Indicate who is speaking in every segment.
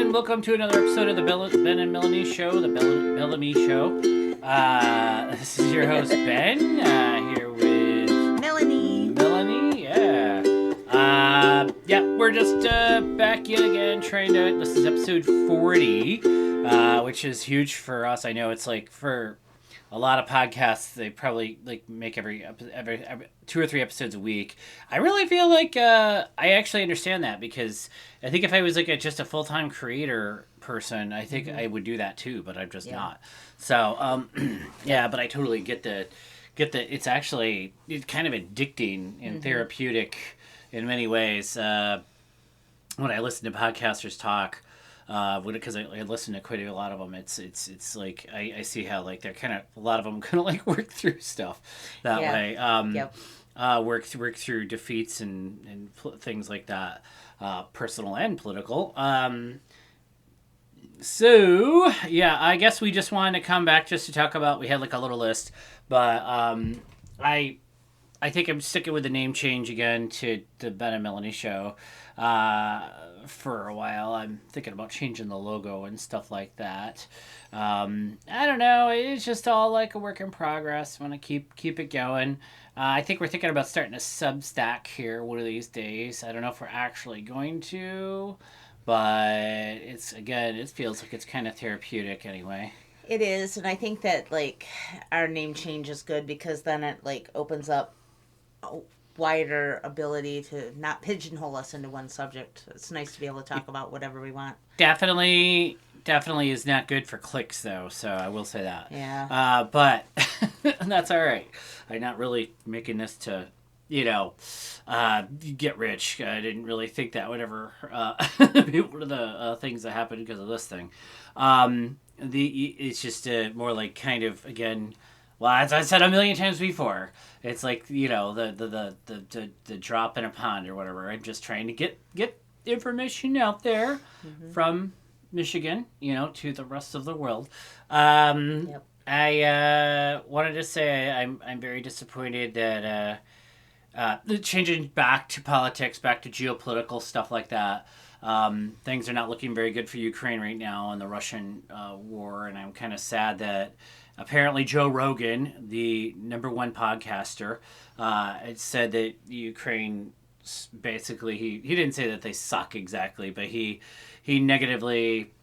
Speaker 1: and welcome to another episode of the Ben and Melanie Show, the Bellamy Show. This is your host, Ben, here with... Melanie, yeah. We're just back in again, trying to... This is episode 40, which is huge for us. I know it's like for... A lot of podcasts, they probably like make every 2 or 3 episodes a week. I really feel like I actually understand that, because I think if I was like just a full-time creator person, I think I would do that too, but I'm just not. So, but I totally get the. It's actually kind of addicting and therapeutic in many ways. When I listen to podcasters talk. Because I listen to quite a lot of them, it's like I see how like they're kind of a lot of them kind of like work through stuff that way. Work through defeats and things like that, personal and political. So yeah, I guess we just wanted to come back just to talk about. We had like a little list, but I think I'm sticking with the name change again to the Ben and Melanie Show. For a while, I'm thinking about changing the logo and stuff like that. I don't know. It's just all like a work in progress. Want to keep it going. I think we're thinking about starting a Substack here one of these days. I don't know if we're actually going to, but it feels like it's kind of therapeutic anyway.
Speaker 2: It is, and I think that like our name change is good, because then it like opens up a wider ability to not pigeonhole us into one subject. It's nice to be able to talk about whatever we want.
Speaker 1: Definitely is not good for clicks though, so I will say that.
Speaker 2: Yeah.
Speaker 1: But that's all right. I'm not really making this to, get rich. I didn't really think that would ever be one of the things that happened because of this thing. It's just more like kind of, again, well, as I said a million times before, it's like, the drop in a pond or whatever. I'm just trying to get information out there from Michigan, to the rest of the world. I wanted to say I'm very disappointed that changing back to politics, back to geopolitical stuff like that. Things are not looking very good for Ukraine right now in the Russian war, and I'm kind of sad that apparently Joe Rogan, the #1 podcaster, it said that Ukraine basically, he didn't say that they suck exactly, but he negatively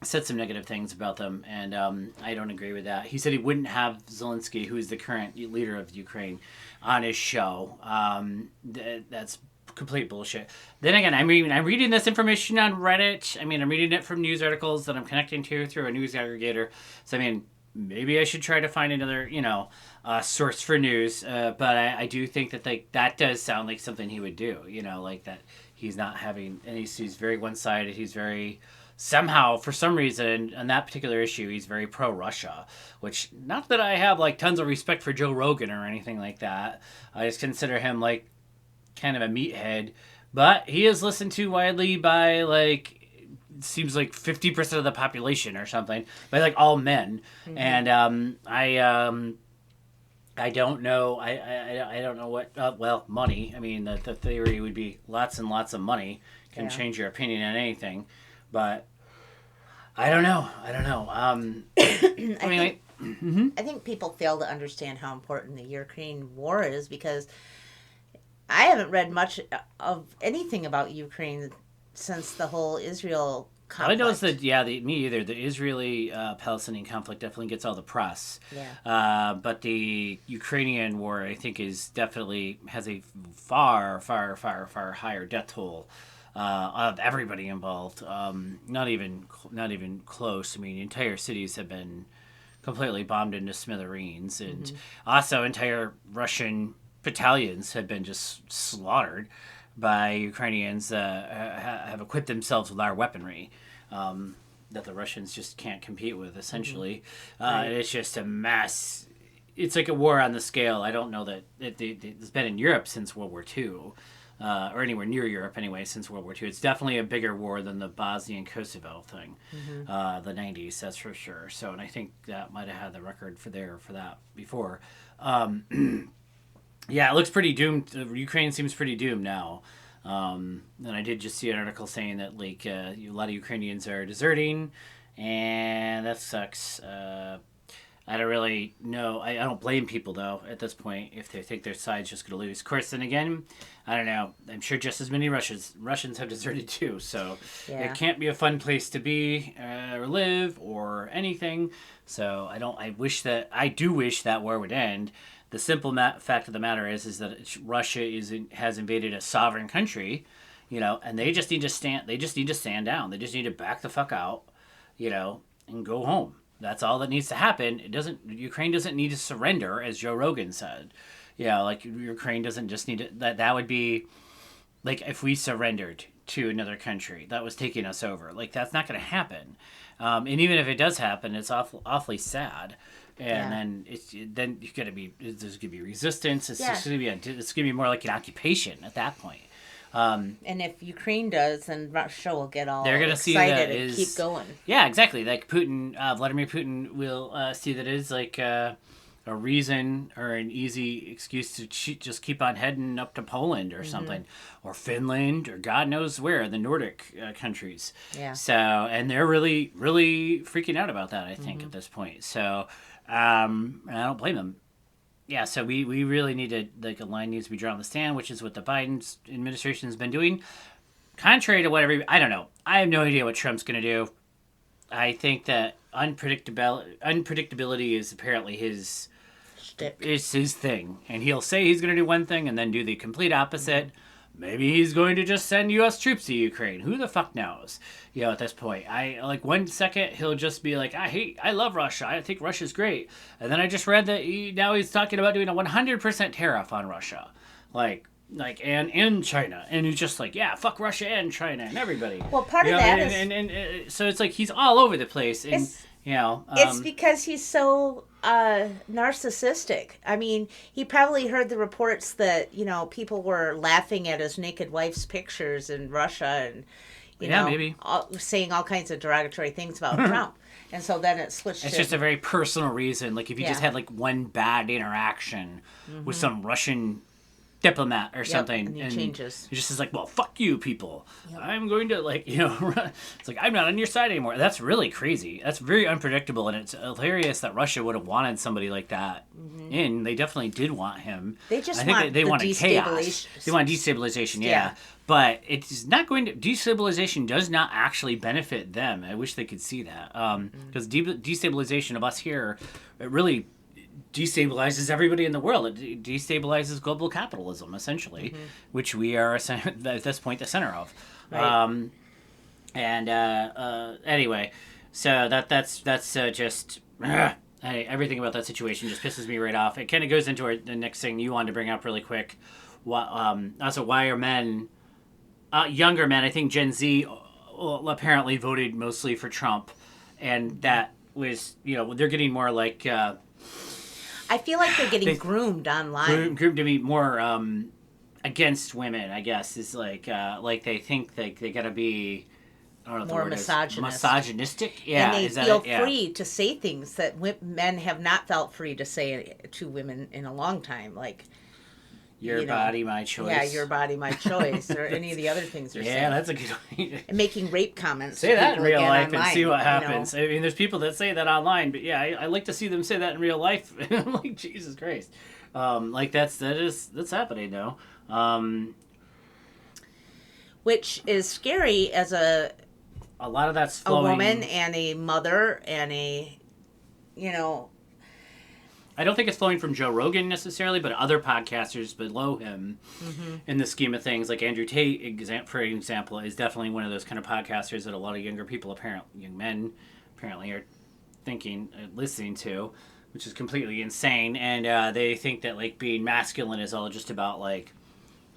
Speaker 1: said some negative things about them, and I don't agree with that. He said he wouldn't have Zelensky, who is the current leader of Ukraine, on his show. That's complete bullshit. Then again, I'm reading this information on Reddit. I'm reading it from news articles that I'm connecting to through a news aggregator. So maybe I should try to find another, source for news. But I do think that that does sound like something he would do. Like that he's not having, and he's very one-sided. He's very, somehow, for some reason, on that particular issue, he's very pro-Russia. Which, not that I have like tons of respect for Joe Rogan or anything like that. I just consider him like kind of a meathead. But he is listened to widely by like, seems like 50% of the population or something, by like all men. And I don't know. I don't know what money. The theory would be lots and lots of money can change your opinion on anything, but I don't know.
Speaker 2: I think people fail to understand how important the Ukraine war is, because I haven't read much of anything about Ukraine since the whole Israel conflict.
Speaker 1: I know it's me either. The Israeli-Palestinian conflict definitely gets all the press.
Speaker 2: Yeah.
Speaker 1: But the Ukrainian war, I think, definitely has a far, far, far, far higher death toll of everybody involved. Not even close. Entire cities have been completely bombed into smithereens, and also entire Russian battalions have been just slaughtered by Ukrainians have equipped themselves with our weaponry that the Russians just can't compete with, essentially. Right. It's just a mess. It's like a war on the scale. I don't know that it's been in Europe since World War II, or anywhere near Europe anyway, since World War II. It's definitely a bigger war than the Bosnia and Kosovo thing, the 90s, that's for sure. So, and I think that might have had the record for that before. Yeah, it looks pretty doomed. Ukraine seems pretty doomed now. And I did just see an article saying that like a lot of Ukrainians are deserting, and that sucks. I don't really know. I don't blame people though at this point if they think their side's just going to lose. Of course, then again, I don't know. I'm sure just as many Russians have deserted too. So it can't be a fun place to be or live or anything. So I do wish that war would end. The simple fact of the matter is that Russia has invaded a sovereign country, and they just need to stand. They just need to stand down. They just need to back the fuck out, and go home. That's all that needs to happen. Ukraine doesn't need to surrender, as Joe Rogan said. Like Ukraine doesn't just need to. That would be like if we surrendered to another country that was taking us over. Like that's not going to happen. And even if it does happen, it's awfully sad. And then there's gonna be resistance. It's just gonna be more like an occupation at that point.
Speaker 2: And if Ukraine does, then Russia will get all
Speaker 1: they're gonna
Speaker 2: excited and keep going.
Speaker 1: Yeah, exactly. Like Vladimir Putin will see that it is like a reason or an easy excuse to just keep on heading up to Poland or something, or Finland, or God knows where, the Nordic countries.
Speaker 2: Yeah.
Speaker 1: So, and they're really, really freaking out about that, I think, at this point. So, I don't blame them. Yeah, so we really need to, like, a line needs to be drawn in the sand, which is what the Biden administration has been doing. Contrary to whatever, I don't know. I have no idea what Trump's going to do. I think that unpredictability is apparently his thing. And he'll say he's going to do one thing and then do the complete opposite. Maybe he's going to just send U.S. troops to Ukraine. Who the fuck knows? At this point. One second he'll just be like, I love Russia. I think Russia's great. And then I just read that he's talking about doing a 100% tariff on Russia. And China. And he's just like, yeah, fuck Russia and China and everybody.
Speaker 2: Well, part of that is...
Speaker 1: And so it's like he's all over the place. And,
Speaker 2: it's because he's so narcissistic. I mean, he probably heard the reports that, people were laughing at his naked wife's pictures in Russia and,
Speaker 1: maybe
Speaker 2: saying all kinds of derogatory things about Trump. And so then it switched.
Speaker 1: It's just a very personal reason. Like if you just had like one bad interaction with some Russian diplomat or something,
Speaker 2: and he changes.
Speaker 1: He just is like, well, fuck you people. I'm going to it's like, I'm not on your side anymore. That's really crazy. That's very unpredictable, and it's hilarious that Russia would have wanted somebody like that in. They definitely did want him.
Speaker 2: They just they wanted chaos.
Speaker 1: They want destabilization, yeah. But it's not going to... Destabilization does not actually benefit them. I wish they could see that. Because destabilization of us here, it really destabilizes everybody in the world. It destabilizes global capitalism, essentially, which we are at this point the center of. Right. Anyway, so that's just everything about that situation just pisses me right off. It kind of goes into the next thing you wanted to bring up really quick. Also, why are men, younger men? I think Gen Z apparently voted mostly for Trump, and that was they're getting more like.
Speaker 2: I feel like they're getting groomed online.
Speaker 1: Groomed to be more against women, I guess, is like they think they gotta be, I don't know,
Speaker 2: more
Speaker 1: misogynistic. Yeah,
Speaker 2: and they feel free to say things that men have not felt free to say to women in a long time, like
Speaker 1: your body, my choice.
Speaker 2: Yeah, your body, my choice, or any of the other things they're saying.
Speaker 1: Yeah, that's a good way.
Speaker 2: And making rape comments.
Speaker 1: Say that in real life
Speaker 2: online,
Speaker 1: and see what happens. I mean, there's people that say that online, but yeah, I like to see them say that in real life. I'm like, Jesus Christ. That's happening now.
Speaker 2: Which is scary as a
Speaker 1: lot of that's flowing.
Speaker 2: A woman and a mother and
Speaker 1: I don't think it's flowing from Joe Rogan necessarily, but other podcasters below him in the scheme of things. Like Andrew Tate, for example, is definitely one of those kind of podcasters that a lot of younger people, young men, apparently are listening to, which is completely insane. And they think that like being masculine is all just about like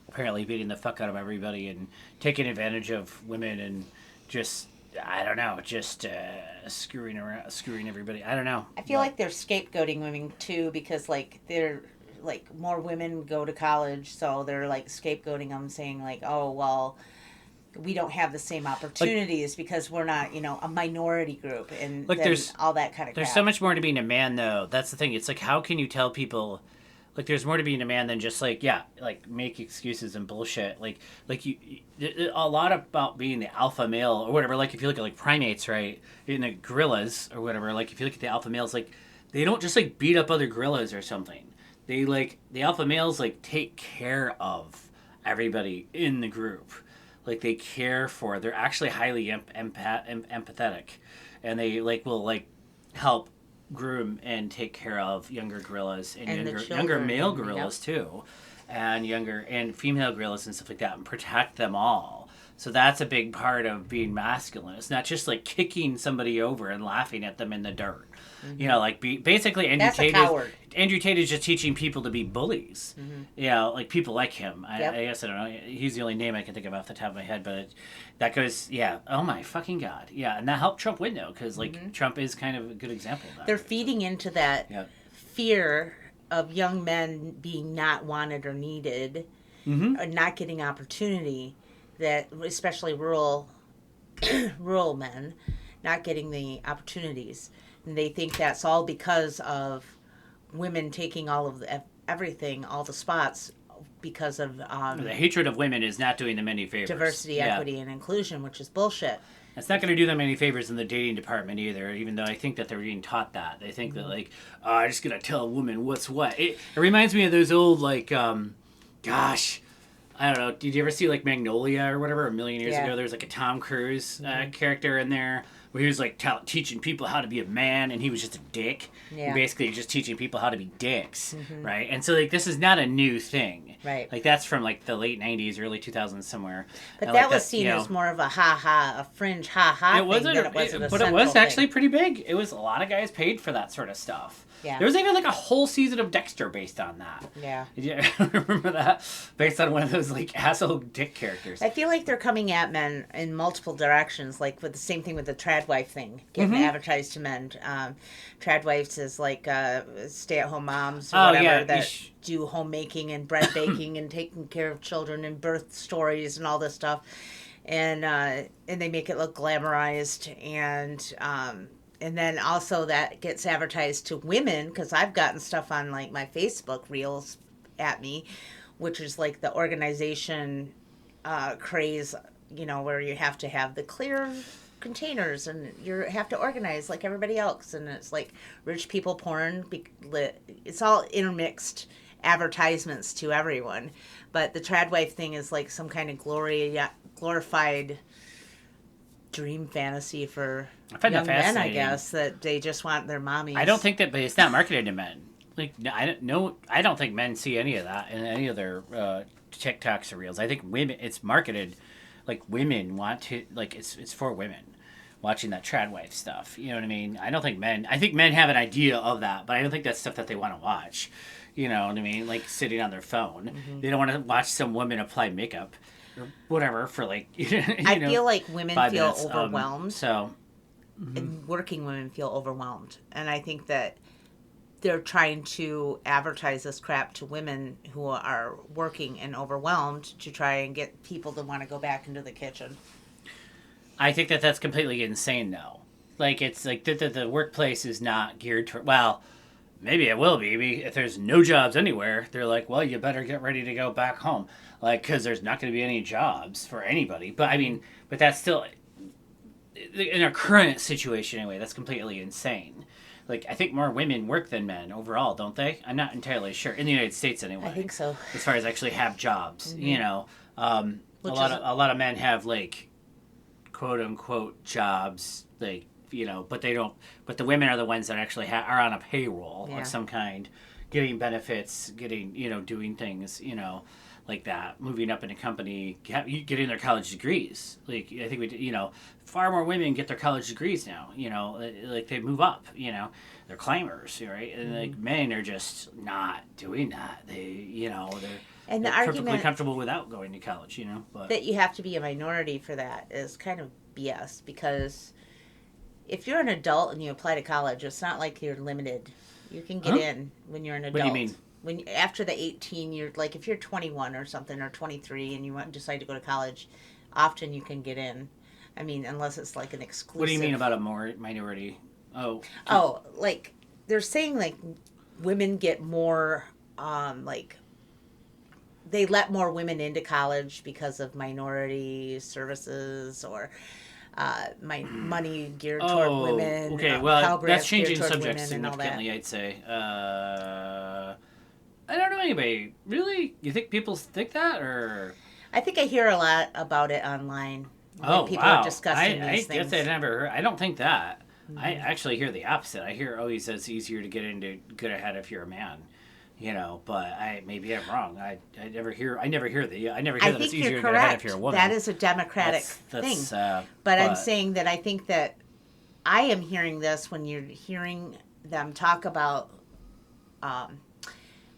Speaker 1: apparently beating the fuck out of everybody and taking advantage of women and just... I don't know, just screwing everybody. I don't know.
Speaker 2: I feel like they're scapegoating women too, because like they're like more women go to college, so they're like scapegoating them, saying like, oh well, we don't have the same opportunities because we're not a minority group, and
Speaker 1: like there's
Speaker 2: all that kind of.
Speaker 1: There's so much more to being a man, though. That's the thing. It's like, how can you tell people? Like there's more to being a man than just like yeah, like make excuses and bullshit. Like a lot about being the alpha male or whatever. Like if you look at like primates, right, in the gorillas or whatever. Like if you look at the alpha males, like they don't just like beat up other gorillas or something. They like the alpha males like take care of everybody in the group. Like they care for. They're actually highly empathetic, and they like will like help groom and take care of younger gorillas and younger male gorillas too, and younger and female gorillas and stuff like that, and protect them all. So that's a big part of being masculine. It's not just like kicking somebody over and laughing at them in the dirt. Mm-hmm. You know, like basically Andrew Tate is just teaching people to be bullies. Mm-hmm. You know, like people like him. I guess I don't know. He's the only name I can think of off the top of my head, but that goes, yeah. Oh my fucking god, yeah. And that helped Trump win though, because like Trump is kind of a good example of that.
Speaker 2: They're feeding into that fear of young men being not wanted or needed, or not getting opportunity. That especially rural men not getting the opportunities, and they think that's all because of women taking all of everything, all the spots, because of
Speaker 1: the hatred of women is not doing them any favors.
Speaker 2: Diversity, equity, and inclusion, which is bullshit.
Speaker 1: It's not going to do them any favors in the dating department either, even though I think that they're being taught that. They think that, like, oh, I'm just going to tell a woman what's what. It reminds me of those old, like, gosh, I don't know. Did you ever see, like, Magnolia or whatever a million years ago? There was, like, a Tom Cruise character in there where he was, like, teaching people how to be a man, and he was just a dick. Yeah. And basically just teaching people how to be dicks, right? And so, like, this is not a new thing.
Speaker 2: Right.
Speaker 1: Like, that's from, like, the late 90s, early 2000s somewhere.
Speaker 2: But and that was seen as more of a ha-ha, a fringe ha-ha thing than it was a
Speaker 1: but it was actually pretty big. It was a lot of guys paid for that sort of stuff.
Speaker 2: Yeah.
Speaker 1: There was even like a whole season of Dexter based on that.
Speaker 2: Yeah.
Speaker 1: Did you remember that? Based on one of those like asshole dick characters.
Speaker 2: I feel like they're coming at men in multiple directions, like with the same thing with the tradwife thing, getting advertised to men. Tradwives is like stay-at-home moms or whatever that do homemaking and bread baking and taking care of children and birth stories and all this stuff. And they make it look glamorized and then also that gets advertised to women, because I've gotten stuff on like my Facebook reels at me, which is like the organization craze, you know, where you have to have the clear containers and you have to organize like everybody else. And it's like rich people porn. It's all intermixed advertisements to everyone. But the tradwife thing is like some kind of glorified dream fantasy for young men, I guess, that they just want their mommies.
Speaker 1: I don't think that, but it's not marketed to men. Like, I don't think men see any of that in any of their TikToks or reels. I think women, it's marketed like women want to, like it's for women watching that tradwife stuff. You know what I mean? I think men have an idea of that, but I don't think that's stuff that they want to watch. You know what I mean? Like sitting on their phone. They don't want to watch some woman apply makeup or whatever for like,
Speaker 2: I feel like women feel
Speaker 1: minutes.
Speaker 2: overwhelmed. And working women feel overwhelmed. And I think that they're trying to advertise this crap to women who are working and overwhelmed to try and get people to want to go back into the kitchen.
Speaker 1: I think that that's completely insane, though. Like, it's like the workplace is not geared toward, well, maybe it will be. If there's no jobs anywhere, they're like, well, you better get ready to go back home. Like, because there's not going to be any jobs for anybody. But, I mean, but that's still, in our current situation anyway, that's completely insane. Like, I think more women work than men overall, don't they? I'm not entirely sure. In the United States, anyway.
Speaker 2: I think so.
Speaker 1: As far as actually have jobs, you know. A lot of men have, like, quote-unquote jobs, like, you know, but they don't, but the women are the ones that actually are on a payroll of some kind, getting benefits, getting, you know, doing things, you know, like that, moving up in a company, getting their college degrees. Like, I think you know, far more women get their college degrees now, you know, like they move up, you know, they're climbers, right? And like men are just not doing that. They, you know, they're perfectly comfortable without going to college, you know. But
Speaker 2: that you have to be a minority for that is kind of BS, because if you're an adult and you apply to college, it's not like you're limited. You can get in when you're an adult.
Speaker 1: What do you mean?
Speaker 2: When after the 18, you're like, if you're 21 or something, or 23, and you decide to go to college, often you can get in. I mean, unless it's like an exclusive.
Speaker 1: What do you mean about a more minority?
Speaker 2: Like they're saying, like women get more like they let more women into college because of minority services or my money geared toward
Speaker 1: Oh,
Speaker 2: women,
Speaker 1: okay.
Speaker 2: Pell
Speaker 1: Well, that's
Speaker 2: Grants geared
Speaker 1: changing
Speaker 2: toward
Speaker 1: subjects
Speaker 2: women, and all that.
Speaker 1: significantly, I'd say. I don't know anybody. Really? You think people think that, or?
Speaker 2: I think I hear a lot about it online when
Speaker 1: Oh,
Speaker 2: people are
Speaker 1: wow.
Speaker 2: discussing
Speaker 1: I
Speaker 2: these
Speaker 1: guess I
Speaker 2: things.
Speaker 1: never heard. I don't think that. I
Speaker 2: Hmm.
Speaker 1: actually hear the opposite. I hear, oh, he says it's easier to get ahead if you're a man. But maybe I'm wrong. I never
Speaker 2: I
Speaker 1: hear that it's
Speaker 2: think you're
Speaker 1: easier to get ahead if you're
Speaker 2: correct.
Speaker 1: a
Speaker 2: That
Speaker 1: woman.
Speaker 2: is a democratic thing.
Speaker 1: That's
Speaker 2: But I'm
Speaker 1: but
Speaker 2: saying that I think that I am hearing this when you're hearing them talk about, um,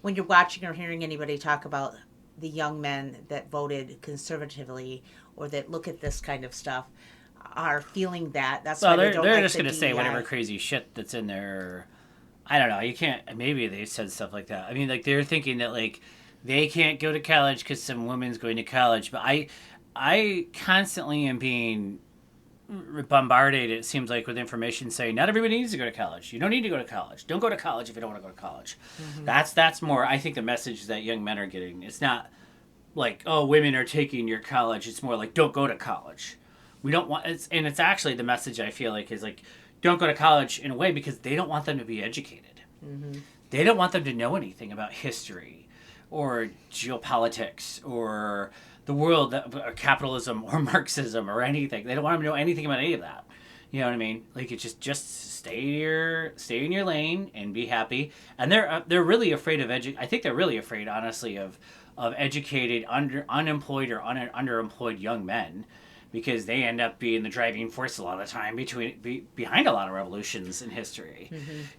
Speaker 2: when you're watching or hearing anybody talk about the young men that voted conservatively or that look at this kind of stuff are feeling that. That's why
Speaker 1: well,
Speaker 2: they
Speaker 1: they're
Speaker 2: don't
Speaker 1: they're
Speaker 2: like
Speaker 1: just
Speaker 2: the
Speaker 1: gonna say whatever
Speaker 2: DEI.
Speaker 1: crazy shit that's in there. I don't know. You can't. Maybe they said stuff like that. I mean, like they're thinking that like they can't go to college because some woman's going to college. But I constantly am being bombarded. It seems like with information saying not everybody needs to go to college. You don't need to go to college. Don't go to college if you don't want to go to college.
Speaker 2: Hmm.
Speaker 1: That's more. I think the message that young men are getting. It's not like oh women are taking your college. It's more like don't go to college. We don't want. It's actually the message I feel like is like don't go to college in a way because they don't want them to be educated.
Speaker 2: Hmm.
Speaker 1: They don't want them to know anything about history or geopolitics or the world, or capitalism or Marxism or anything. They don't want them to know anything about any of that. You know what I mean? Like it's just stay in your lane and be happy. And they're really afraid of I think they're really afraid, honestly, of educated, unemployed or underemployed young men because they end up being the driving force a lot of the time behind a lot of revolutions in history.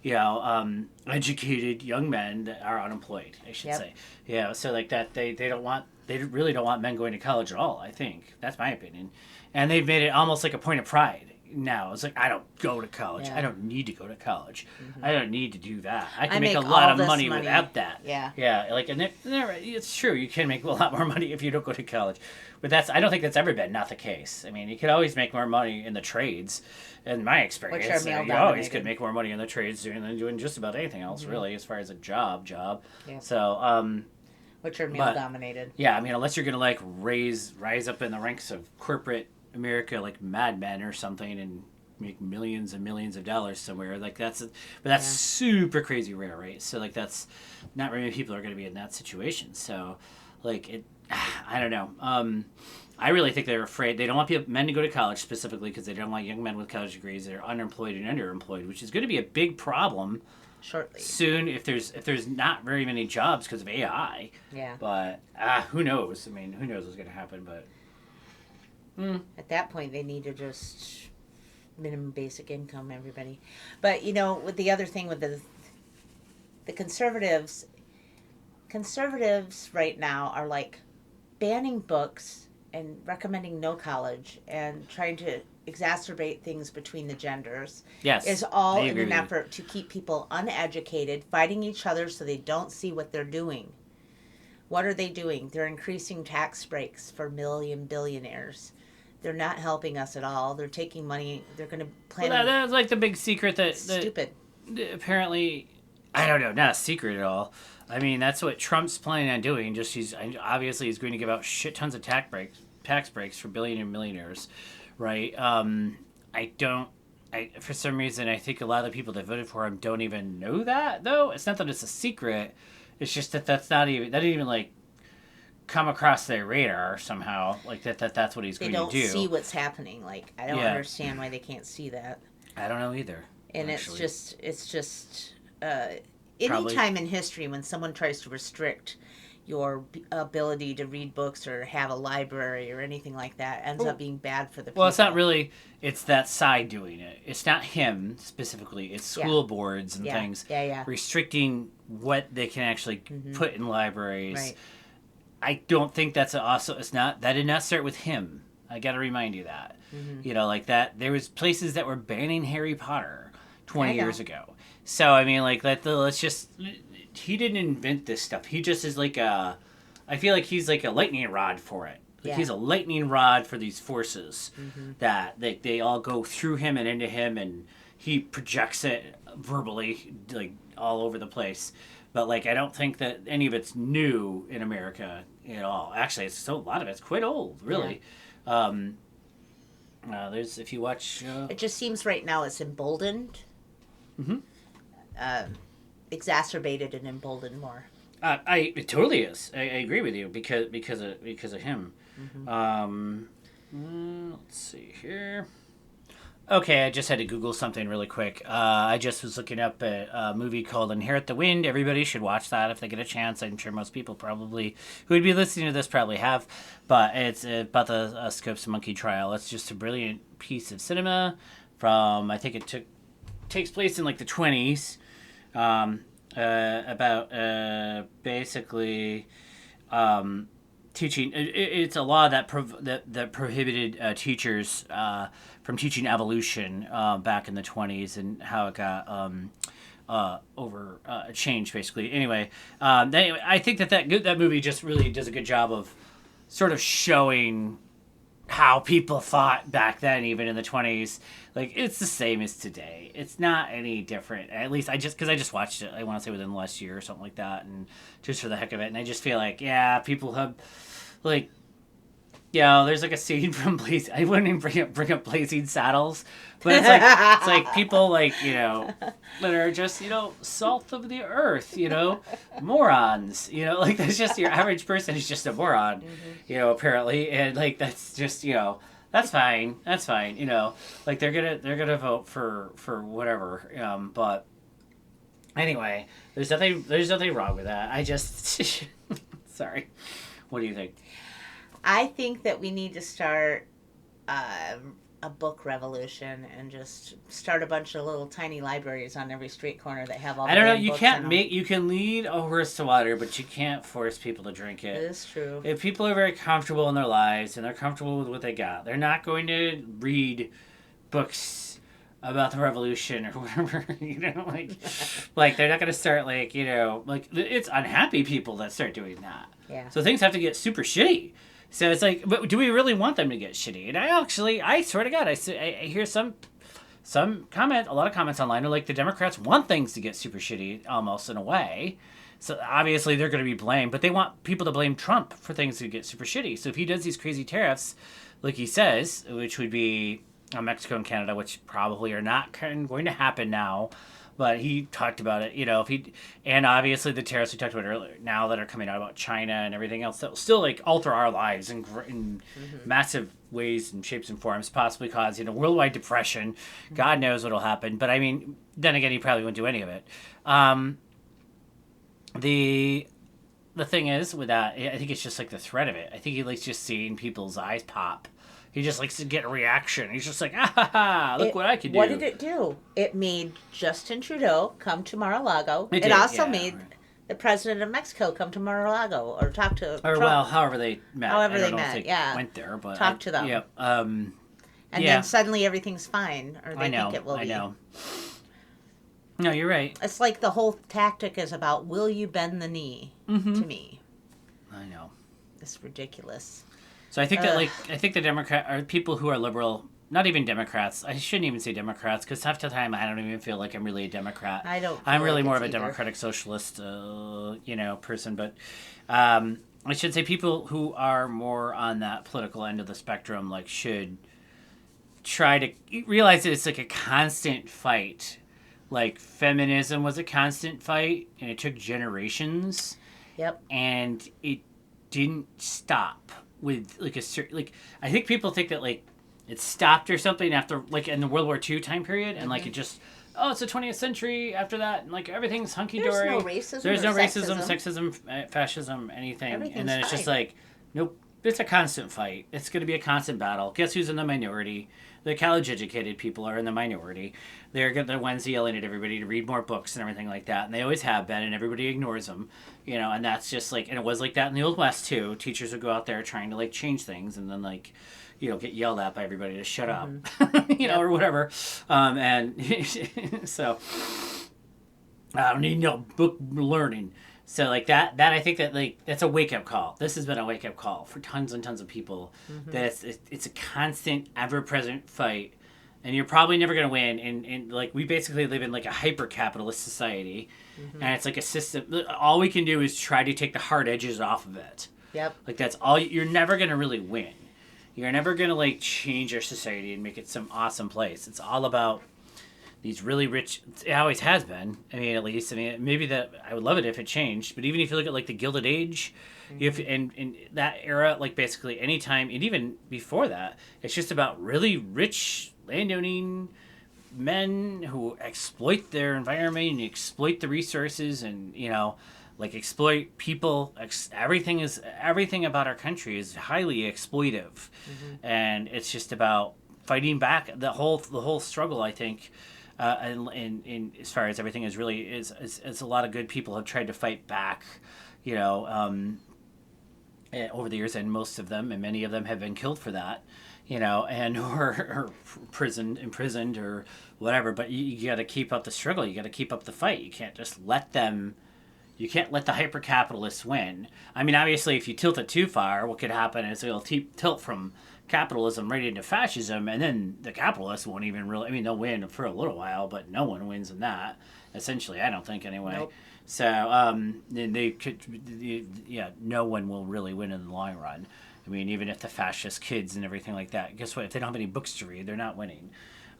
Speaker 2: Hmm.
Speaker 1: Educated young men that are unemployed, I should
Speaker 2: Yep.
Speaker 1: say. So like that, they really don't want men going to college at all. I think that's my opinion, and they've made it almost like a point of pride. Now it's like I don't go to college. I
Speaker 2: Yeah.
Speaker 1: don't need to go to college.
Speaker 2: Hmm.
Speaker 1: I don't need to do that. I
Speaker 2: I
Speaker 1: can make a
Speaker 2: make
Speaker 1: lot
Speaker 2: all
Speaker 1: of
Speaker 2: this
Speaker 1: money
Speaker 2: money.
Speaker 1: without that.
Speaker 2: Yeah.
Speaker 1: Yeah, like it's true. You can make a lot more money if you don't go to college, but I don't think that's ever been not the case. I mean, you could always make more money in the trades. In my experience,
Speaker 2: Which are male
Speaker 1: you always could
Speaker 2: dominated.
Speaker 1: make more money in the trades than doing just about anything else,
Speaker 2: Hmm.
Speaker 1: really, as far as a job.
Speaker 2: Yeah.
Speaker 1: So,
Speaker 2: Which are male
Speaker 1: but
Speaker 2: dominated.
Speaker 1: yeah, I mean, unless you're gonna like rise up in the ranks of corporate America, like Mad Men or something, and make millions and millions of dollars somewhere, like but that's
Speaker 2: Yeah.
Speaker 1: super crazy rare, right? So like that's not very many people are gonna be in that situation. So, like it, I don't know. I really think they're afraid. They don't want men to go to college specifically because they don't want young men with college degrees that are unemployed and underemployed, which is going to be a big problem
Speaker 2: Shortly.
Speaker 1: soon if there's not very many jobs because of AI.
Speaker 2: Yeah.
Speaker 1: But who knows? I mean, who knows what's going to happen? But
Speaker 2: At that point, they need to just minimum basic income everybody. But with the other thing with the conservatives right now are like banning books and recommending no college and trying to exacerbate things between the genders
Speaker 1: yes,
Speaker 2: is all
Speaker 1: I
Speaker 2: in
Speaker 1: agree
Speaker 2: an
Speaker 1: with you.
Speaker 2: effort to keep people uneducated, fighting each other so they don't see what they're doing. What are they doing? They're increasing tax breaks for billionaires. They're not helping us at all. They're taking money. They're going to
Speaker 1: Well,
Speaker 2: plan.
Speaker 1: that's like the big secret that
Speaker 2: Stupid.
Speaker 1: apparently I don't know, not a secret at all. I mean, that's what Trump's planning on doing. Just he's going to give out shit tons of tax breaks for billionaire and millionaires, right? I don't. For some reason, I think a lot of the people that voted for him don't even know that. Though it's not that it's a secret. It's just that that didn't even like come across their radar somehow. Like that's what he's
Speaker 2: They
Speaker 1: going
Speaker 2: don't
Speaker 1: to do.
Speaker 2: see what's happening. Like, I don't
Speaker 1: Yeah.
Speaker 2: understand why they can't see that.
Speaker 1: I don't know either.
Speaker 2: And
Speaker 1: actually.
Speaker 2: it's just any
Speaker 1: Probably.
Speaker 2: time in history when someone tries to restrict your ability to read books or have a library or anything like that ends up being bad for the people.
Speaker 1: Well, it's not really. It's that side doing it. It's not him specifically. It's school boards and things
Speaker 2: Yeah.
Speaker 1: restricting what they can actually put in libraries.
Speaker 2: Right.
Speaker 1: I don't think that's also. It's not. That did not start with him. I got to remind you that. Like that. There was places that were banning Harry Potter 20 years ago. So I mean, like let's just. He didn't invent this stuff. He just is like a. I feel like he's like a lightning rod for it. Like he's a lightning rod for these forces that they all go through him and into him, and he projects it verbally like all over the place. But like, I don't think that any of it's new in America at all. Actually, a lot of it's quite old, really. There's if you watch.
Speaker 2: It just seems right now it's emboldened,
Speaker 1: Mm-hmm.
Speaker 2: exacerbated and emboldened more.
Speaker 1: It totally is. I agree with you because of him. Let's see here. Okay, I just had to Google something really quick. I just was looking up a movie called Inherit the Wind. Everybody should watch that if they get a chance. I'm sure most people probably who would be listening to this probably have. But it's about the Scopes Monkey trial. It's just a brilliant piece of cinema from, I think takes place in like the 20s. About basically teaching. It's a law that that prohibited teachers from teaching evolution back in the 20s, and how it got changed basically. Anyway, I think that movie just really does a good job of sort of showing how people thought back then, even in the 20s. Like, it's the same as today. It's not any different. At least because I just watched it, I want to say within the last year or something like that, and just for the heck of it. And I just feel like, yeah, people have, like, there's like a scene from Blazing. I wouldn't even bring up Blazing Saddles, but it's like people like, that are just, salt of the earth, morons, like that's just your average person is just a moron, apparently. And like, that's just, that's fine. Like they're gonna vote for whatever. But anyway, there's nothing wrong with that. I just, sorry. What do you think?
Speaker 2: I think that we need to start a book revolution and just start a bunch of little tiny libraries on every street corner that have all the
Speaker 1: I don't know,
Speaker 2: you
Speaker 1: can lead a horse to water, but you can't force people to drink it.
Speaker 2: It is true.
Speaker 1: If people are very comfortable in their lives and they're comfortable with what they got, they're not going to read books about the revolution or whatever, like they're not going to start like it's unhappy people that start doing that.
Speaker 2: Yeah.
Speaker 1: So things have to get super shitty. So it's like, but do we really want them to get shitty? And I swear to God, I hear some comment, a lot of comments online are like, the Democrats want things to get super shitty, almost in a way. So obviously they're going to be blamed, but they want people to blame Trump for things to get super shitty. So if he does these crazy tariffs, like he says, which would be on Mexico and Canada, which probably are not going to happen now, but he talked about it, and obviously the tariffs we talked about earlier now that are coming out about China and everything else that will still like alter our lives in massive ways and shapes and forms, possibly cause worldwide depression. God knows what'll happen. But I mean, then again, he probably wouldn't do any of it. The thing is with that, I think it's just like the threat of it. I think he likes just seeing people's eyes pop. He just likes to get a reaction. He's just like, look what I can do.
Speaker 2: What did it do? It made Justin Trudeau come to Mar-a-Lago. It also made the president of Mexico come to Mar-a-Lago or talk to Trump.
Speaker 1: Well, however they met.
Speaker 2: However
Speaker 1: I don't
Speaker 2: they
Speaker 1: know
Speaker 2: met,
Speaker 1: if they went there, but
Speaker 2: talk to them.
Speaker 1: Yeah.
Speaker 2: And then suddenly everything's fine, or they think it will be.
Speaker 1: I know. No, you're right.
Speaker 2: It's like the whole tactic is about, will you bend the knee to me?
Speaker 1: I know.
Speaker 2: It's ridiculous.
Speaker 1: So I think I think the Democrat or people who are liberal, not even Democrats. I shouldn't even say Democrats because half the time I don't even feel like I'm really a Democrat.
Speaker 2: I don't.
Speaker 1: I'm really
Speaker 2: like
Speaker 1: more of a
Speaker 2: either.
Speaker 1: democratic socialist, person. But I should say people who are more on that political end of the spectrum, like, should try to realize that it's like a constant fight. Like, feminism was a constant fight, and it took generations.
Speaker 2: Yep.
Speaker 1: And it didn't stop with like a certain, like, I think people think that like it stopped or something after like in the World War II time period, and like it just it's the 20th century after that, and like everything's hunky dory.
Speaker 2: There's no racism.
Speaker 1: Sexism, fascism, anything. And then it's
Speaker 2: fine.
Speaker 1: just like, nope, it's a constant fight. It's going to be a constant battle. Guess who's in the minority? The college-educated people are in the minority. They're the ones yelling at everybody to read more books and everything like that, and they always have been, and everybody ignores them, and that's just like, and it was like that in the Old West too. Teachers would go out there trying to like change things, and then like, get yelled at by everybody to shut up, or whatever, and so I don't need no book learning. So like that I think that like that's a wake up call. This has been a wake up call for tons and tons of people. That it's a constant, ever present fight and you're probably never going to win. And like we basically live in like a hyper capitalist society, and it's like a system. All we can do is try to take the hard edges off of it.
Speaker 2: Yep.
Speaker 1: Like that's all. You're never going to really win. You're never going to like change our society and make it some awesome place. It's all about these really rich. It always has been. I mean, at least. I mean, maybe that I would love it if it changed. But even if you look at like the Gilded Age, if in that era, like basically any time, and even before that, it's just about really rich landowning men who exploit their environment and exploit the resources, and like exploit people. Everything about our country is highly exploitive, and it's just about fighting back. The whole struggle, I think. And as far as everything is really is a lot of good people have tried to fight back, over the years, and most of them and many of them have been killed for that, and or imprisoned or whatever. But you got to keep up the struggle. You got to keep up the fight. You can't just let them. You can't let the hyper capitalists win. I mean, obviously, if you tilt it too far, what could happen is it'll tilt from capitalism right into fascism, and then the capitalists won't even really. I mean, they'll win for a little while, but no one wins in that. Essentially, I don't think anyway.
Speaker 2: Nope.
Speaker 1: So, then they could, no one will really win in the long run. I mean, even if the fascist kids and everything like that, guess what? If they don't have any books to read, they're not winning.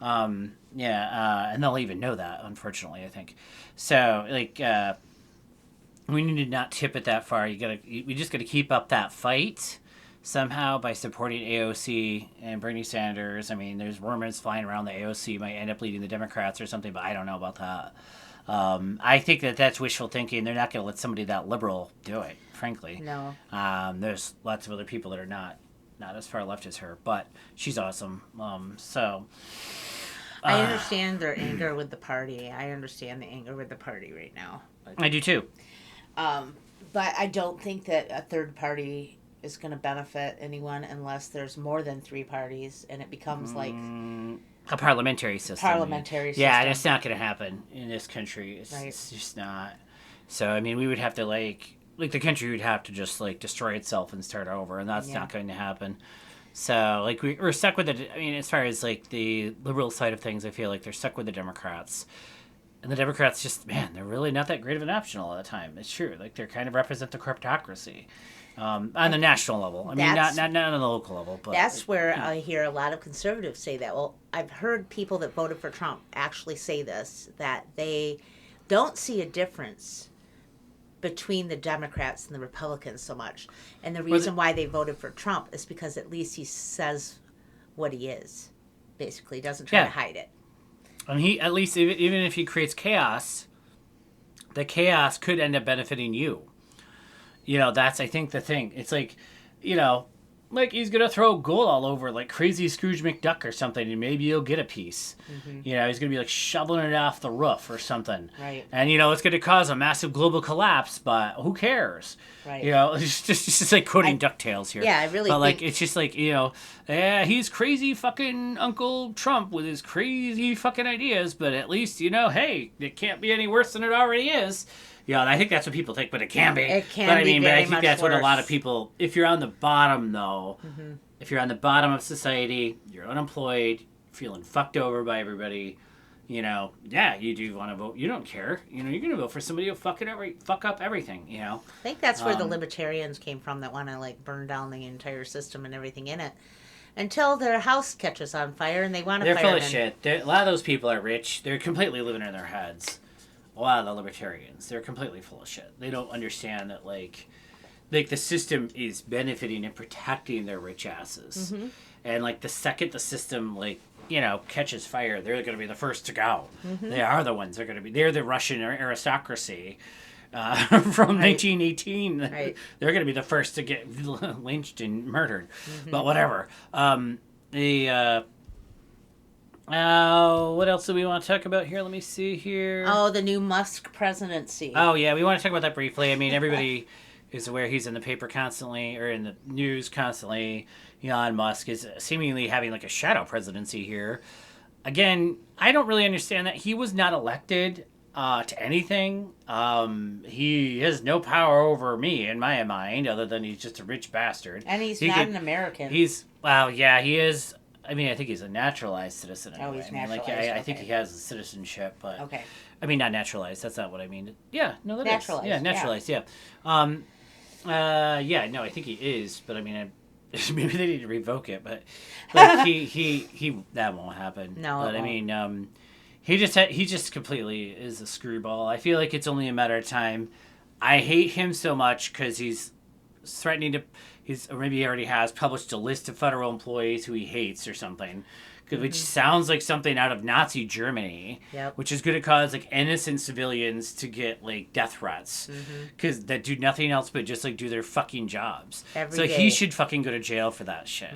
Speaker 1: And they'll even know that, unfortunately, I think. So, like, we need to not tip it that far. We just gotta keep up that fight somehow by supporting AOC and Bernie Sanders. I mean, there's rumors flying around that AOC might end up leading the Democrats or something, but I don't know about that. I think that's wishful thinking. They're not going to let somebody that liberal do it, frankly.
Speaker 2: No.
Speaker 1: There's lots of other people that are not as far left as her, but she's awesome.
Speaker 2: I understand their anger with the party. I understand the anger with the party right now.
Speaker 1: I do too.
Speaker 2: But I don't think that a third party is going to benefit anyone unless there's more than three parties and it becomes like
Speaker 1: a parliamentary system. Yeah, that's not going to happen in this country. It's just not. So I mean, we would have to like the country would have to just like destroy itself and start over, and that's not going to happen. So like we're stuck with it. I mean, as far as like the liberal side of things, I feel like they're stuck with the Democrats. And the Democrats just, man, they're really not that great of an option all the time. It's true. Like, they kind of represent the kleptocracy on the national level. I mean, not on the local level. But
Speaker 2: that's where I hear a lot of conservatives say that. Well, I've heard people that voted for Trump actually say this, that they don't see a difference between the Democrats and the Republicans so much. And the reason why they voted for Trump is because at least he says what he is. Basically, he doesn't try to hide it.
Speaker 1: And he, at least, even if he creates chaos, the chaos could end up benefiting you. That's, I think, the thing. It's like, like he's going to throw gold all over, like crazy Scrooge McDuck or something, and maybe you'll get a piece. Mm-hmm. He's going to be like shoveling it off the roof or something.
Speaker 2: Right.
Speaker 1: And, it's going to cause a massive global collapse, but who cares?
Speaker 2: Right.
Speaker 1: It's just like quoting DuckTales here.
Speaker 2: Yeah, I really
Speaker 1: But,
Speaker 2: think...
Speaker 1: it's just like, he's crazy fucking Uncle Trump with his crazy fucking ideas, but at least, hey, it can't be any worse than it already is. I think that's what people think, but it can be.
Speaker 2: It can be
Speaker 1: but I
Speaker 2: much
Speaker 1: think that's
Speaker 2: worse.
Speaker 1: what a lot of people, if you're on the bottom, though, if you're on the bottom of society, you're unemployed, feeling fucked over by everybody, you do want to vote. You don't care. You're going to vote for somebody who'll fuck up everything,
Speaker 2: I think that's where the libertarians came from that want to, like, burn down the entire system and everything in it. Until their house catches on fire and they want to fire
Speaker 1: They're full of shit. A lot of those people are rich. They're completely living in their heads. A lot of the libertarians, they're completely full of shit. They don't understand that, like the system is benefiting and protecting their rich asses. Mm-hmm. And, like, the second the system, catches fire, they're going to be the first to go. Mm-hmm. They are the ones. They're the Russian aristocracy from 1918. Right. They're going to be the first to get lynched and murdered. Mm-hmm. But whatever. What else do we want to talk about here? Let me see here.
Speaker 2: Oh, the new Musk presidency.
Speaker 1: Oh, yeah, we want to talk about that briefly. I mean, everybody is aware he's in the paper constantly, or in the news constantly. Elon Musk is seemingly having like a shadow presidency here. Again, I don't really understand that. He was not elected to anything. He has no power over me, in my mind, other than he's just a rich bastard.
Speaker 2: And he's not an American.
Speaker 1: He is. I mean, I think he's a naturalized citizen. Anyway.
Speaker 2: He's
Speaker 1: I mean,
Speaker 2: naturalized.
Speaker 1: I think he has a citizenship, but
Speaker 2: Okay.
Speaker 1: I mean, not naturalized. That's not what I mean. Yeah, no, that
Speaker 2: Naturalized,
Speaker 1: is. Yeah, naturalized. Yeah. Yeah. No, I think he is, but I mean, maybe they need to revoke it. But like he that won't happen.
Speaker 2: No,
Speaker 1: but
Speaker 2: it
Speaker 1: I mean, he just completely is a screwball. I feel like it's only a matter of time. I hate him so much because he's threatening to. Or maybe he already has published a list of federal employees who he hates or something. Which sounds like something out of Nazi Germany, which is going to cause like innocent civilians to get like death threats because that do nothing else but just like do their fucking jobs.
Speaker 2: Every day.
Speaker 1: He should fucking go to jail for that shit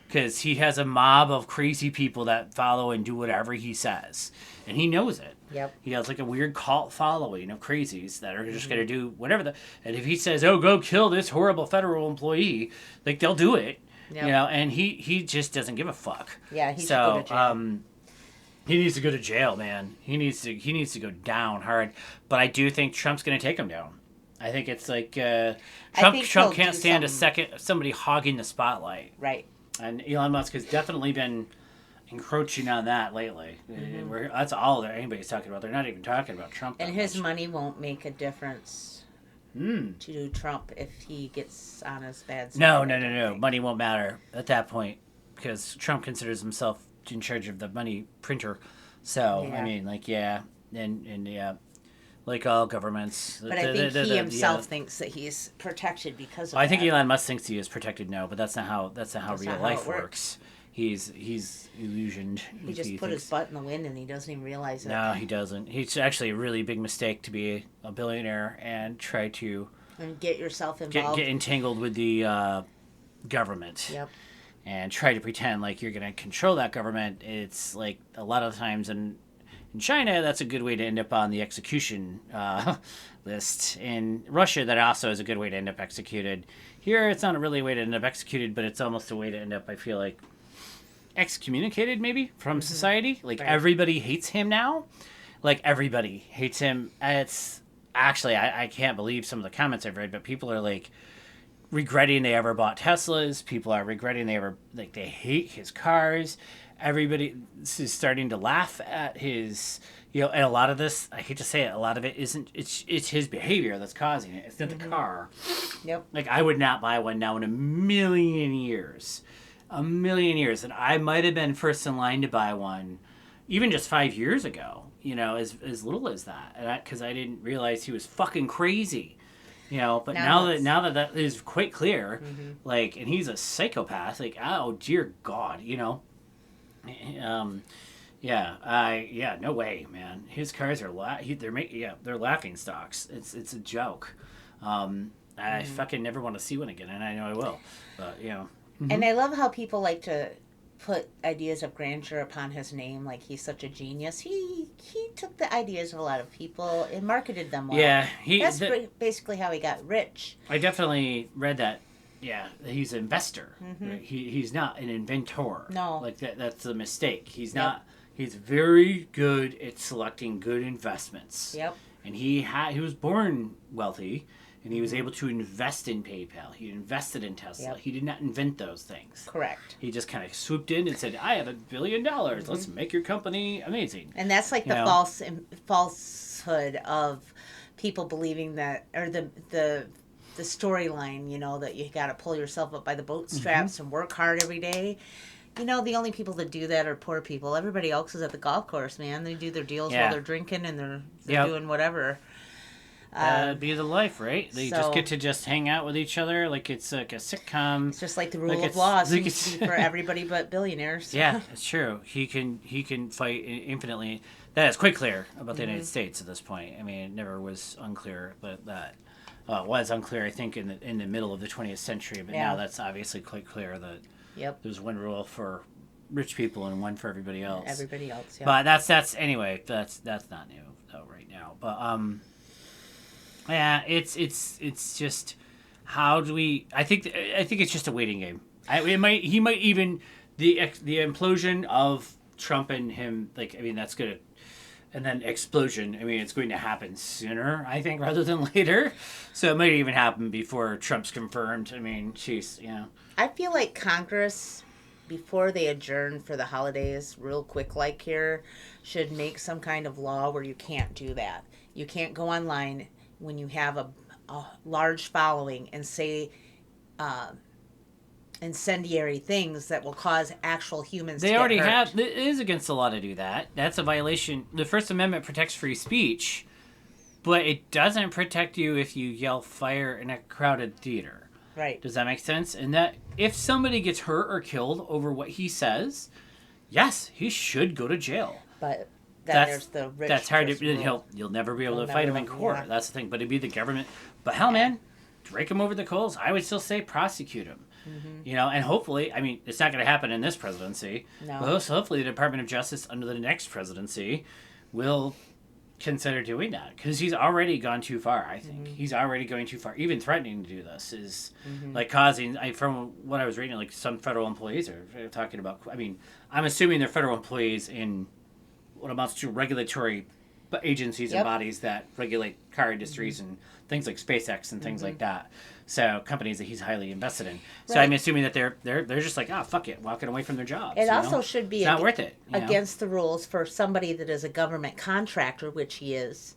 Speaker 1: because he has a mob of crazy people that follow and do whatever he says, and he knows it.
Speaker 2: Yep.
Speaker 1: He has like a weird cult following of crazies that are just going to do whatever. And if he says, "Oh, go kill this horrible federal employee," like they'll do it. Yep. You know, and he just doesn't give a fuck.
Speaker 2: Yeah, he should go to jail.
Speaker 1: He needs to go to jail, man. He needs to go down hard. But I do think Trump's going to take him down. I think it's like Trump can't stand somebody hogging the spotlight.
Speaker 2: Right.
Speaker 1: And Elon Musk has definitely been encroaching on that lately. That's all that anybody's talking about. They're not even talking about Trump.
Speaker 2: And his money won't make a difference. To Trump if he gets on his bad side.
Speaker 1: No. Money won't matter at that point because Trump considers himself in charge of the money printer. So, I mean, like, yeah. And yeah, like all governments.
Speaker 2: But I think he himself thinks that he's protected because of that.
Speaker 1: I think Elon Musk thinks he is protected now, but that's not how real life works. He's illusioned.
Speaker 2: He just put his butt in the wind and he doesn't even realize it.
Speaker 1: No, he doesn't. It's actually a really big mistake to be a billionaire and try to
Speaker 2: and get yourself involved.
Speaker 1: Get entangled with the government.
Speaker 2: Yep.
Speaker 1: And try to pretend like you're going to control that government. It's like a lot of times in China, that's a good way to end up on the execution list. In Russia, that also is a good way to end up executed. Here, it's not really a way to end up executed, but it's almost a way to end up, I feel like, excommunicated maybe from society. Like everybody hates him now. Like everybody hates him. It's actually I can't believe some of the comments I've read, but people are like regretting they ever bought Teslas. People are regretting they hate his cars. Everybody is starting to laugh at his, and a lot of this, I hate to say it, a lot of it isn't, it's his behavior that's causing it. It's not the car.
Speaker 2: Yep.
Speaker 1: Like I would not buy one now in a million years. And I might have been first in line to buy one even just 5 years ago, as little as that, because I didn't realize he was fucking crazy, but now that is quite clear, like, and he's a psychopath, like, oh dear God, no way, man. His cars are they're laughing stocks. It's a joke. I fucking never want to see one again, and I know I will, but
Speaker 2: And I love how people like to put ideas of grandeur upon his name, like he's such a genius. He took the ideas of a lot of people and marketed them well.
Speaker 1: Yeah,
Speaker 2: that's basically how he got rich.
Speaker 1: I definitely read that. Yeah, he's an investor. Right? He's not an inventor.
Speaker 2: No,
Speaker 1: like that's a mistake. He's not. He's very good at selecting good investments.
Speaker 2: Yep.
Speaker 1: And he was born wealthy. And he was able to invest in PayPal. He invested in Tesla. Yep. He did not invent those things.
Speaker 2: Correct.
Speaker 1: He just kind of swooped in and said, I have $1 billion. Let's make your company amazing.
Speaker 2: And that's like the falsehood of people believing that, or the storyline, that you got to pull yourself up by the bootstraps and work hard every day. The only people that do that are poor people. Everybody else is at the golf course, man. They do their deals while they're drinking and they're doing whatever.
Speaker 1: Be the life, right? They just get to hang out with each other like it's like a sitcom.
Speaker 2: It's just like the rule of law seems to be for everybody but billionaires.
Speaker 1: Yeah, it's true. He can fight infinitely. That is quite clear about the United States at this point. I mean, it never was unclear, but that was unclear, I think, in the middle of the 20th century. But now that's obviously quite clear that there's one rule for rich people and one for everybody else.
Speaker 2: Everybody else, yeah.
Speaker 1: But that's anyway. That's not new though right now. But yeah, it's just how do we? I think it's just a waiting game. He might even the implosion of Trump and him. Like, I mean, that's gonna, and then explosion. I mean, it's going to happen sooner, I think, rather than later. So it might even happen before Trump's confirmed. I mean, jeez,
Speaker 2: I feel like Congress before they adjourn for the holidays, real quick, like here, should make some kind of law where you can't do that. You can't go online when you have a large following and say incendiary things that will cause actual humans
Speaker 1: They
Speaker 2: to get
Speaker 1: already
Speaker 2: hurt.
Speaker 1: have. It is against the law to do that. That's a violation. The First Amendment protects free speech, but it doesn't protect you if you yell fire in a crowded theater.
Speaker 2: Right.
Speaker 1: Does that make sense? And that if somebody gets hurt or killed over what he says, yes, he should go to jail.
Speaker 2: But then there's the rich.
Speaker 1: That's hard to.
Speaker 2: rule.
Speaker 1: You'll never be able
Speaker 2: You'll
Speaker 1: to fight him
Speaker 2: never-
Speaker 1: in court.
Speaker 2: yeah.
Speaker 1: That's the thing. But it'd be the government. But hell, man, drake him over the coals. I would still say prosecute him. You know, and hopefully, I mean, it's not going to happen in this presidency.
Speaker 2: No.
Speaker 1: But hopefully, the Department of Justice under the next presidency will consider doing that, because he's already gone too far. I think he's already going too far. Even threatening to do this is like causing. From what I was reading, like some federal employees are talking about. I mean, I'm assuming they're federal employees in what amounts to regulatory agencies and bodies that regulate car industries and things like SpaceX and things like that. So companies that he's highly invested in. So
Speaker 2: Right.
Speaker 1: I'm assuming that they're just like, oh, fuck it, walking away from their jobs.
Speaker 2: It
Speaker 1: you
Speaker 2: also
Speaker 1: know?
Speaker 2: should be
Speaker 1: It's not worth it. You know?
Speaker 2: against the rules for somebody that is a government contractor, which he is,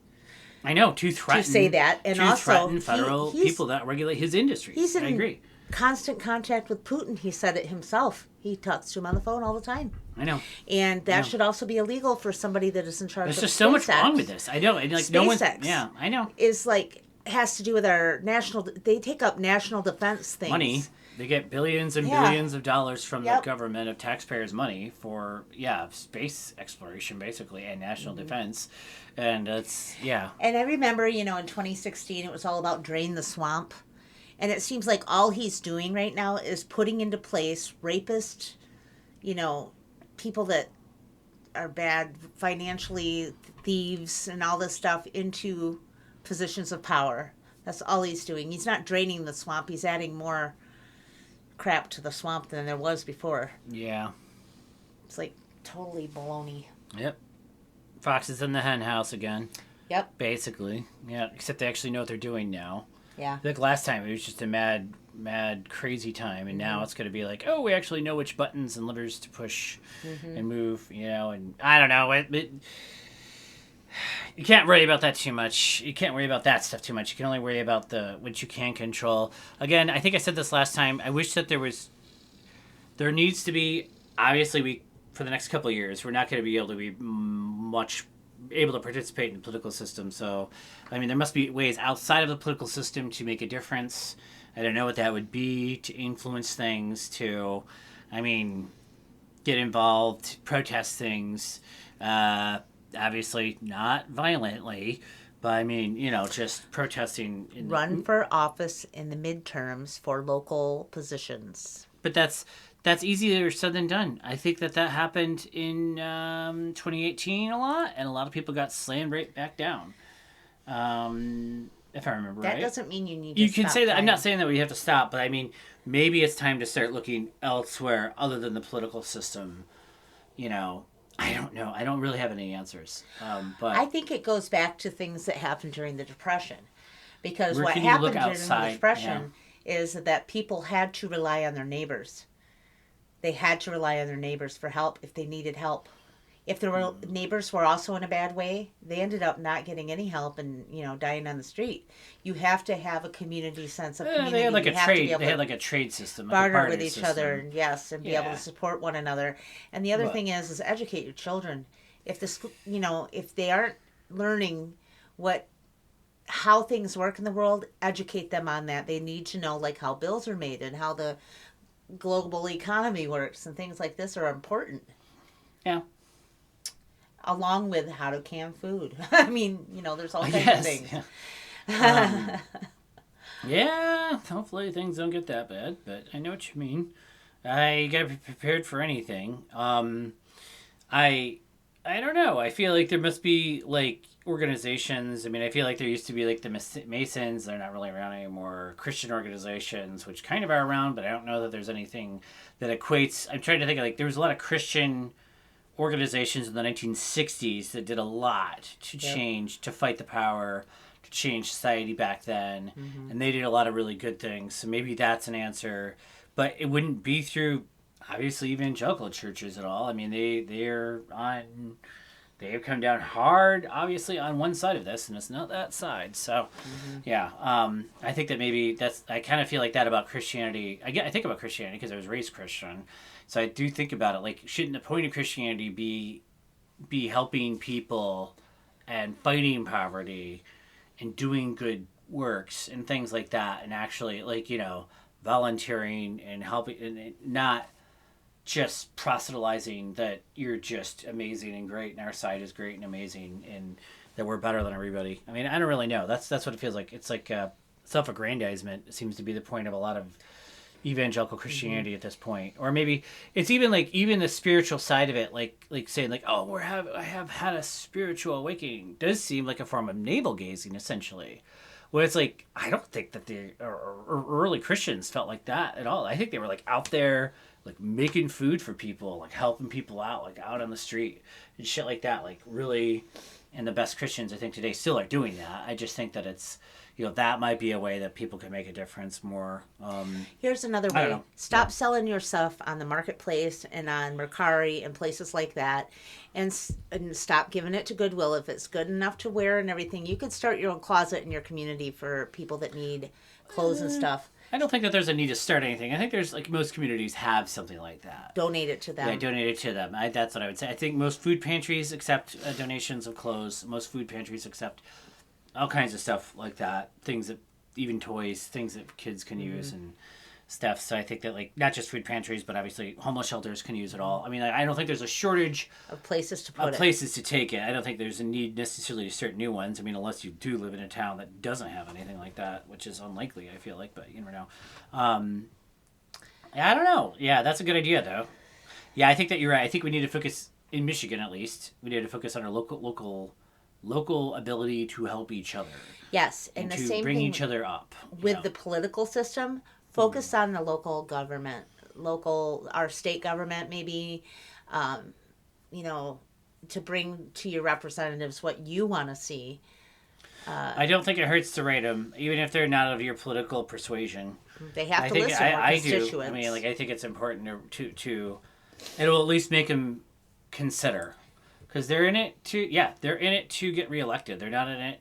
Speaker 1: I know, to threaten
Speaker 2: to say that. And
Speaker 1: to
Speaker 2: also,
Speaker 1: threaten federal
Speaker 2: he's-
Speaker 1: people that regulate his industry.
Speaker 2: he's in
Speaker 1: I agree.
Speaker 2: constant contact with Putin. He said it himself. He talks to him on the phone all the time.
Speaker 1: I know.
Speaker 2: And that
Speaker 1: Yeah.
Speaker 2: should also be illegal for somebody that is in charge
Speaker 1: There's
Speaker 2: of
Speaker 1: just so much
Speaker 2: SpaceX.
Speaker 1: wrong with this. I know. And like no one.
Speaker 2: SpaceX.
Speaker 1: Yeah, I know.
Speaker 2: Is like, has to do with our national, they take up national defense things.
Speaker 1: Money. They get billions and
Speaker 2: Yeah.
Speaker 1: billions of dollars from
Speaker 2: Yep.
Speaker 1: the government of taxpayers' money for space exploration basically and national defense, and it's
Speaker 2: And I remember, in 2016, it was all about drain the swamp. And it seems like all he's doing right now is putting into place rapist, people that are bad financially, thieves, and all this stuff into positions of power. That's all he's doing. He's not draining the swamp. He's adding more crap to the swamp than there was before.
Speaker 1: Yeah.
Speaker 2: It's like totally baloney.
Speaker 1: Yep. Fox is in the hen house again.
Speaker 2: Yep.
Speaker 1: Basically. Yeah, except they actually know what they're doing now.
Speaker 2: Yeah.
Speaker 1: Like last time, it was just a mad, crazy time, and now it's going to be like, oh, we actually know which buttons and levers to push and move, and I don't know. You can't worry about that too much. You can't worry about that stuff too much. You can only worry about what you can control. Again, I think I said this last time. I wish that there needs to be, obviously, for the next couple of years, we're not going to be able to be much able to participate in the political system. So, I mean, there must be ways outside of the political system to make a difference. I don't know what that would be, to influence things, to, get involved, protest things. Obviously not violently, but just protesting.
Speaker 2: Run for office in the midterms for local positions.
Speaker 1: But that's easier said than done. I think that happened in 2018 a lot, and a lot of people got slammed right back down. If I remember right.
Speaker 2: That doesn't mean you need to
Speaker 1: You can
Speaker 2: stop
Speaker 1: say that. I'm
Speaker 2: trying.
Speaker 1: not saying that we have to stop, but maybe it's time to start looking elsewhere other than the political system. I don't know. I don't really have any answers. But
Speaker 2: I think it goes back to things that happened during the Depression. Because
Speaker 1: Where
Speaker 2: what
Speaker 1: can you look
Speaker 2: happened during
Speaker 1: outside?
Speaker 2: the Depression is that people had to rely on their neighbors. They had to rely on their neighbors for help if they needed help. If their neighbors were also in a bad way, they ended up not getting any help and, dying on the street. You have to have a community sense of community.
Speaker 1: they had like
Speaker 2: You
Speaker 1: a
Speaker 2: have to be
Speaker 1: trade.
Speaker 2: able
Speaker 1: They
Speaker 2: to
Speaker 1: had like a trade system, like a
Speaker 2: barter with
Speaker 1: barter
Speaker 2: each
Speaker 1: system.
Speaker 2: other, and be able
Speaker 1: Yeah.
Speaker 2: to support one another. And the other
Speaker 1: But-
Speaker 2: thing is educate your children. If if they aren't learning how things work in the world, educate them on that. They need to know like how bills are made and how the global economy works, and things like this are important.
Speaker 1: Yeah.
Speaker 2: Along with how to can food. There's all kinds of things.
Speaker 1: Yeah. Yeah, hopefully things don't get that bad, but I know what you mean. I gotta be prepared for anything. I don't know. I feel like there must be like organizations. I feel like there used to be like the Masons. They're not really around anymore. Christian organizations, which kind of are around, but I don't know that there's anything that equates. I'm trying to think of there was a lot of Christian organizations in the 1960s that did a lot to change, to fight the power, to change society back then. And they did a lot of really good things. So maybe that's an answer. But it wouldn't be through obviously evangelical churches at all. I mean, they have come down hard, obviously, on one side of this, and it's not that side. So, yeah, I think that maybe I kind of feel like that about Christianity. I think about Christianity because I was raised Christian, so I do think about it. Like, shouldn't the point of Christianity be helping people and fighting poverty and doing good works and things like that, and actually, like, volunteering and helping, and not just proselytizing that you're just amazing and great and our side is great and amazing and that we're better than everybody. I mean, I don't really know. That's what it feels like. It's like self-aggrandizement seems to be the point of a lot of evangelical Christianity at this point. Or maybe it's even the spiritual side of it, like saying like, oh, I have had a spiritual awakening, does seem like a form of navel gazing essentially. Well, it's like, I don't think that the early Christians felt like that at all. I think they were like out there, like making food for people, like helping people out, like out on the street and shit like that. Like really, and the best Christians I think today still are doing that. I just think that it's, that might be a way that people can make a difference more.
Speaker 2: Here's another way. Stop selling your stuff on the marketplace and on Mercari and places like that, and stop giving it to Goodwill. If it's good enough to wear and everything, you could start your own closet in your community for people that need clothes and stuff.
Speaker 1: I don't think that there's a need to start anything. I think there's, like, most communities have something like that.
Speaker 2: Donate it to them.
Speaker 1: Yeah, donate it to them. That's what I would say. I think most food pantries accept donations of clothes. Most food pantries accept all kinds of stuff like that. Things that, even toys, things that kids can use and stuff. So I think that, like, not just food pantries, but obviously homeless shelters can use it all. I mean, I don't think there's a shortage
Speaker 2: of places to put it.
Speaker 1: Places to take it. I don't think there's a need necessarily to start new ones. I mean, unless you do live in a town that doesn't have anything like that, which is unlikely, I feel like, but you never know. I don't know. Yeah, that's a good idea, though. Yeah, I think that you're right. I think we need to focus, in Michigan at least, we need to focus on our local ability to help each other.
Speaker 2: Yes, and the
Speaker 1: to
Speaker 2: same
Speaker 1: bring
Speaker 2: thing
Speaker 1: each other up.
Speaker 2: With the political system. Focus on the local government, our state government, maybe, to bring to your representatives what you want to see.
Speaker 1: I don't think it hurts to rate them, even if they're not of your political persuasion.
Speaker 2: They have to listen to constituents.
Speaker 1: Do. I mean, like, I think it's important to it will at least make them consider. Because they're in it to get reelected. They're not in it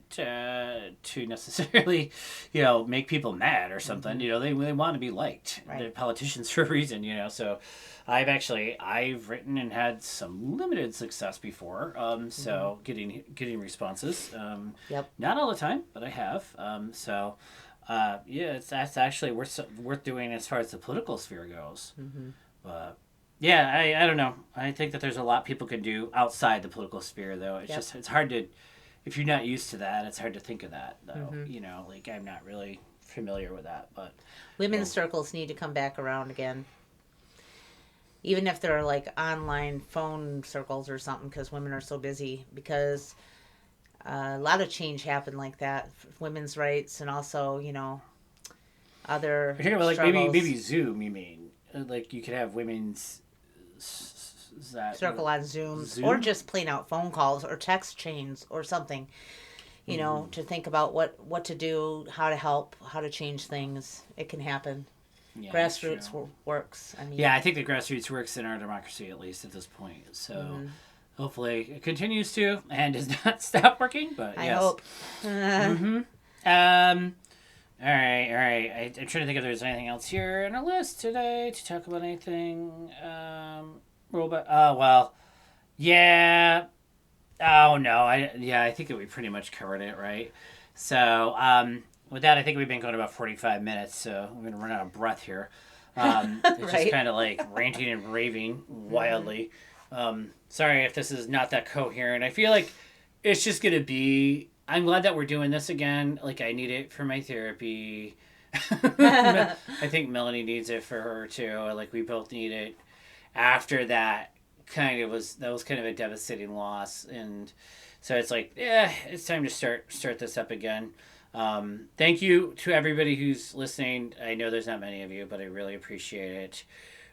Speaker 1: to necessarily, make people mad or something. They want to be liked. Right. They're politicians for a reason, So I've written and had some limited success before. So getting responses. Not all the time, but I have. That's actually worth doing as far as the political sphere goes. But yeah, I don't know. I think that there's a lot people can do outside the political sphere, though. It's it's hard to, if you're not used to that, it's hard to think of that, though. Like, I'm not really familiar with that, but
Speaker 2: women's circles need to come back around again. Even if they're like online phone circles or something, because women are so busy, because a lot of change happened like that. Women's rights and also, other
Speaker 1: like
Speaker 2: struggles.
Speaker 1: maybe Zoom, you mean? Like, you could have women's
Speaker 2: circle on Zoom, or just plain out phone calls or text chains or something, to think about what to do, how to help, how to change things. It can happen. Yeah, grassroots works. I mean,
Speaker 1: I think the grassroots works in our democracy, at least at this point. So hopefully it continues to and does not stop working. But
Speaker 2: I hope.
Speaker 1: All right. I'm trying to think if there's anything else here on our list today to talk about anything. Robot. Oh, well. Yeah. Oh, no. I think that we pretty much covered it, right? So, with that, I think we've been going about 45 minutes, so we're going to run out of breath here. It's just kind of like ranting and raving wildly. Sorry if this is not that coherent. I feel like it's just going to be... I'm glad that we're doing this again. Like, I need it for my therapy. I think Melanie needs it for her, too. Like, we both need it. After that, that was kind of a devastating loss. And so it's like, it's time to start this up again. Thank you to everybody who's listening. I know there's not many of you, but I really appreciate it.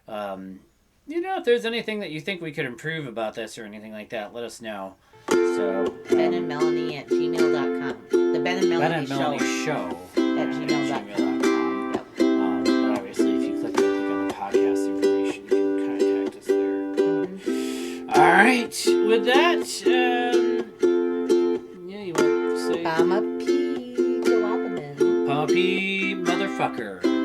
Speaker 1: If there's anything that you think we could improve about this or anything like that, let us know. So,
Speaker 2: Ben and Melanie at gmail.com. The Ben and Melanie
Speaker 1: Show
Speaker 2: at gmail.com.
Speaker 1: But obviously, if you click on the podcast information, you can with that, yeah, you want to say
Speaker 2: Mama P. Galopin.
Speaker 1: Poppy motherfucker.